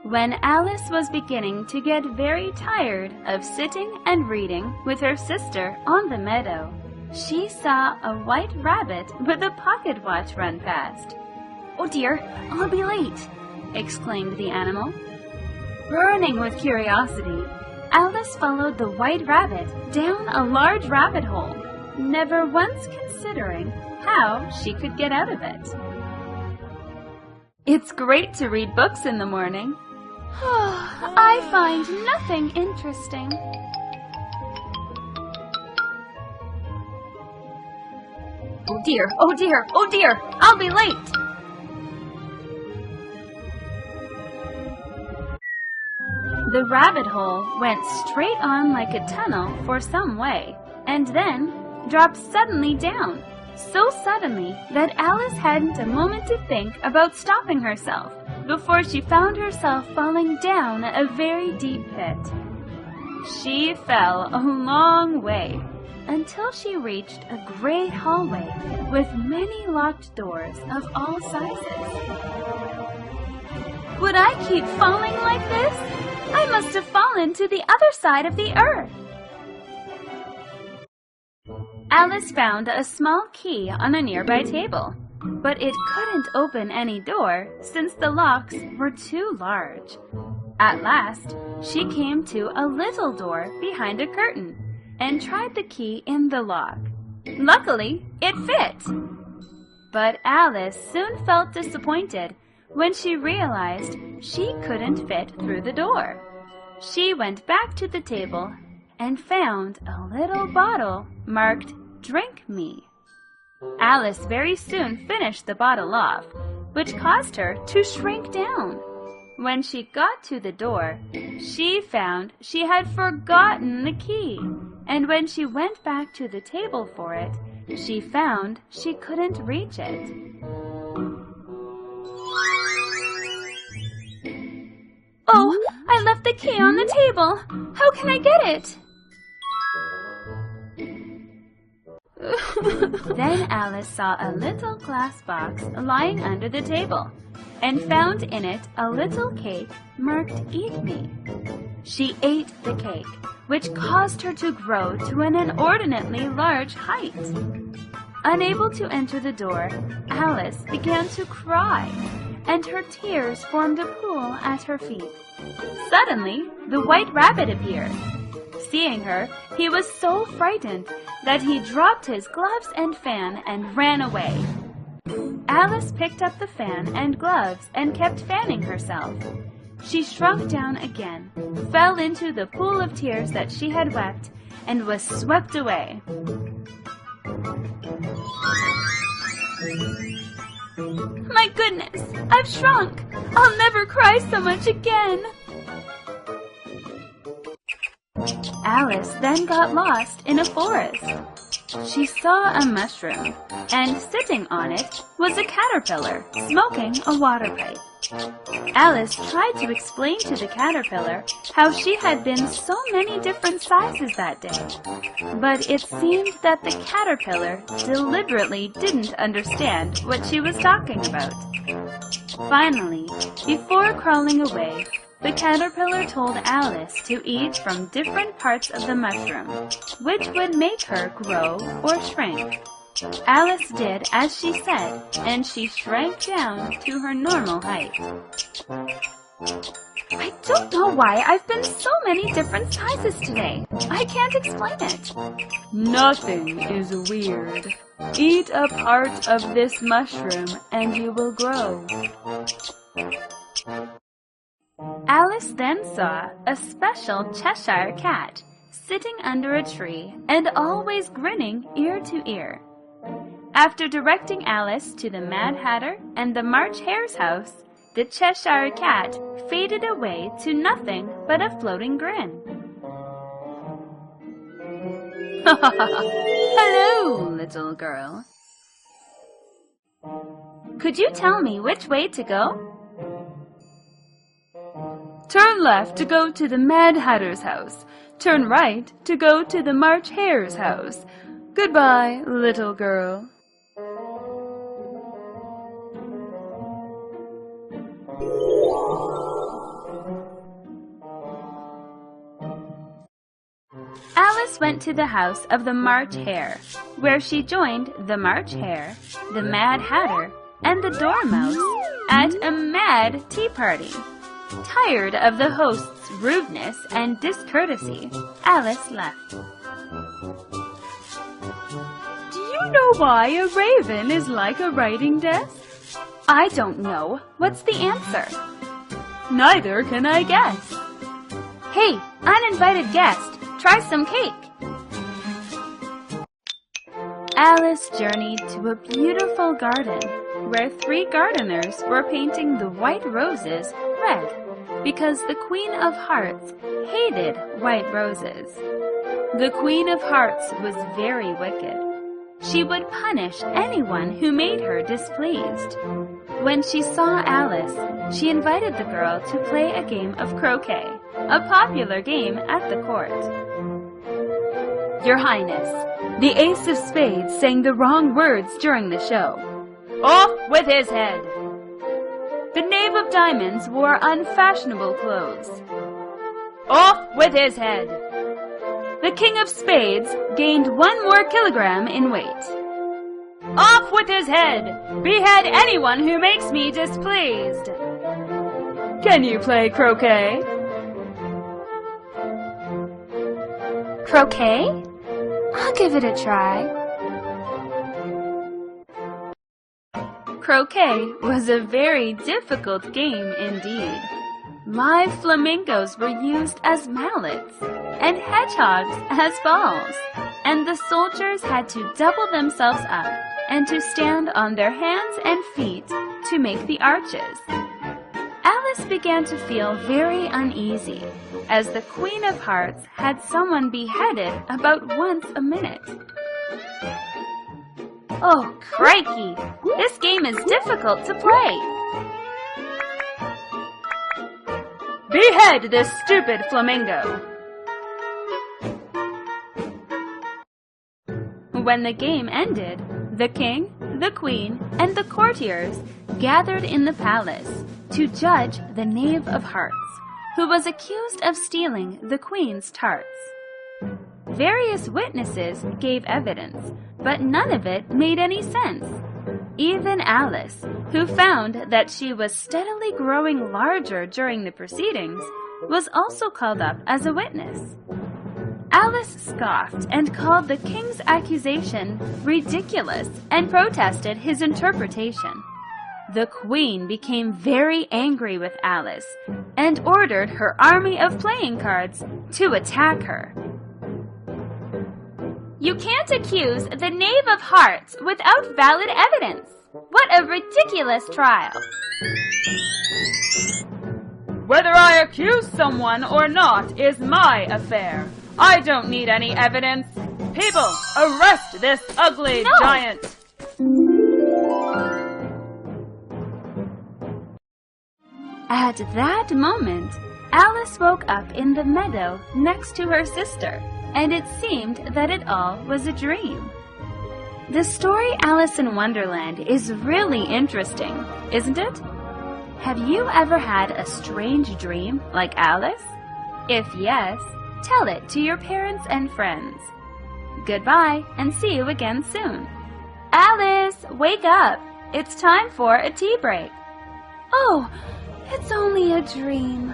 When Alice was beginning to get very tired of sitting and reading with her sister on the meadow, she saw a white rabbit with a pocket watch run past. "Oh dear, I'll be late!" exclaimed the animal. Burning with curiosity, Alice followed the white rabbit down a large rabbit hole, never once considering how she could get out of it. It's great to read books in the morning. I find nothing interesting. Oh dear, oh dear, oh dear, I'll be late! The rabbit hole went straight on like a tunnel for some way, and then dropped suddenly down, so suddenly that Alice hadn't a moment to think about stopping herself before she found herself falling down a very deep pit. She fell a long way until she reached a great hallway with many locked doors of all sizes. Would I keep falling like this? I must have fallen to the other side of the earth. Alice found a small key on a nearby table, but it couldn't open any door since the locks were too large. At last, she came to a little door behind a curtain and tried the key in the lock. Luckily, it fit. But Alice soon felt disappointed when she realized she couldn't fit through the door. She went back to the table and found a little bottle marked "Drink Me." Alice very soon finished the bottle off, which caused her to shrink down. When she got to the door, she found she had forgotten the key, and when she went back to the table for it, she found she couldn't reach it. Oh, I left the key on the table. How can I get it? Then Alice saw a little glass box lying under the table and found in it a little cake marked "Eat Me." She ate the cake, which caused her to grow to an inordinately large height. Unable to enter the door, Alice began to cry, and her tears formed a pool at her feet. Suddenly, the white rabbit appeared. Seeing her, he was so frightened that he dropped his gloves and fan and ran away. Alice picked up the fan and gloves and kept fanning herself. She shrunk down again, fell into the pool of tears that she had wept, and was swept away. My goodness, I've shrunk! I'll never cry so much again! Alice then got lost in a forest. She saw a mushroom, and sitting on it was a caterpillar smoking a water pipe. Alice tried to explain to the caterpillar how she had been so many different sizes that day, but it seemed that the caterpillar deliberately didn't understand what she was talking about. Finally, before crawling away, the caterpillar told Alice to eat from different parts of the mushroom, which would make her grow or shrink. Alice did as she said, and she shrank down to her normal height. I don't know why I've been so many different sizes today. I can't explain it. Nothing is weird. Eat a part of this mushroom and you will grow. Alice then saw a special Cheshire Cat sitting under a tree and always grinning ear to ear. After directing Alice to the Mad Hatter and the March Hare's house, the Cheshire Cat faded away to nothing but a floating grin. Hello, little girl. Could you tell me which way to go? Turn left to go to the Mad Hatter's house. Turn right to go to the March Hare's house. Goodbye, little girl. Alice went to the house of the March Hare, where she joined the March Hare, the Mad Hatter, and the Dormouse at a mad tea party. Tired of the host's rudeness and discourtesy, Alice left. Do you know why a raven is like a writing desk? I don't know. What's the answer? Neither can I guess. Hey, uninvited guest, try some cake. Alice journeyed to a beautiful garden where 3 gardeners were painting the white roses red because the Queen of Hearts hated white roses. The Queen of Hearts was very wicked. She would punish anyone who made her displeased. When she saw Alice, she invited the girl to play a game of croquet, a popular game at the court. Your Highness, the Ace of Spades sang the wrong words during the show. Off with his head! The Knave of Diamonds wore unfashionable clothes. Off with his head! The King of Spades gained 1 more kilogram in weight. Off with his head! Behead anyone who makes me displeased! Can you play croquet? Croquet? I'll give it a try. Croquet was a very difficult game indeed. Live flamingos were used as mallets, and hedgehogs as balls, and the soldiers had to double themselves up and to stand on their hands and feet to make the arches. Alice began to feel very uneasy, as the Queen of Hearts had someone beheaded about once a minute. Oh, crikey! This game is difficult to play. Behead this stupid flamingo! When the game ended, the king, the queen, and the courtiers gathered in the palace to judge the Knave of Hearts, who was accused of stealing the queen's tarts. Various witnesses gave evidence, but none of it made any sense. Even Alice, who found that she was steadily growing larger during the proceedings, was also called up as a witness. Alice scoffed and called the king's accusation ridiculous and protested his interpretation. The queen became very angry with Alice and ordered her army of playing cards to attack her. You can't accuse the Knave of Hearts without valid evidence. What a ridiculous trial! Whether I accuse someone or not is my affair. I don't need any evidence. People, arrest this ugly giant! At that moment, Alice woke up in the meadow next to her sister, and it seemed that it all was a dream. The story Alice in Wonderland is really interesting, isn't it? Have you ever had a strange dream like Alice? If yes, tell it to your parents and friends. Goodbye, and see you again soon. Alice, wake up! It's time for a tea break. Oh, it's only a dream.